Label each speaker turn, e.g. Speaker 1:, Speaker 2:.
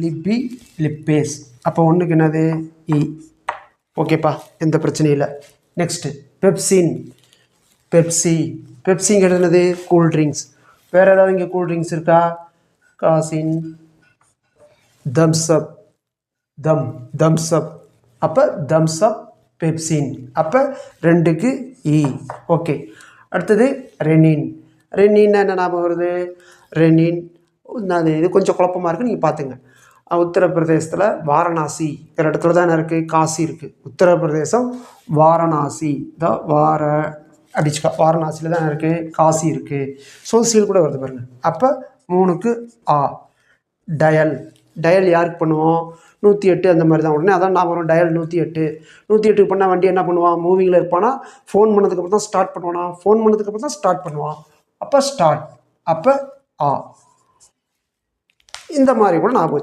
Speaker 1: லிப்பி lipase. அப்போ ஒன்றுக்கு என்னது இ. ஓகேப்பா, எந்த பிரச்சனையும் இல்லை. Next pepsin. பெப்சி. பெப்சிங்கிறது என்னது கூல்ட்ரிங்க்ஸ். வேறு ஏதாவது இங்கே கூல்ட்ரிங்க்ஸ் இருக்கா? காசின், தம்ஸ்அப், தம்ஸ்அப். அப்போ தம்ஸ்அப், பெப்சின். அப்போ 2க்கு இ. ஓகே. அடுத்தது ரெனின். ரெனின்னா என்ன ஞாபகம் வருது? ரெனின் அது இது கொஞ்சம் குழப்பமாக இருக்குது, நீங்கள் பார்த்துங்க. உத்தரப்பிரதேசத்தில் வாரணாசிங்கிற இடத்துல தான் என்ன இருக்குது? காசி இருக்குது. உத்தரப்பிரதேசம் வாரணாசி தான் அடிச்சுக்கா. வாரணாசியில் தான் இருக்குது, காசி இருக்குது. ஸோ சீல் கூட வருது பாருங்கள். அப்போ 3க்கு ஆ. டயல். டயல் யாருக்கு பண்ணுவோம்? 108 அந்த மாதிரி தான். உடனே அதான் நான் வரும், டயல் 108. 108 பண்ணால் வண்டி என்ன பண்ணுவான்? மூவிங்கில் இருப்பானா? ஃபோன் பண்ணதுக்கப்புறம் தான் ஸ்டார்ட் பண்ணுவானா? ஃபோன் பண்ணதுக்கப்புறம் தான் ஸ்டார்ட் பண்ணுவான். அப்போ ஸ்டார்ட். அப்போ ஆ. இந்த மாதிரி கூட ஞாபகம் வச்சு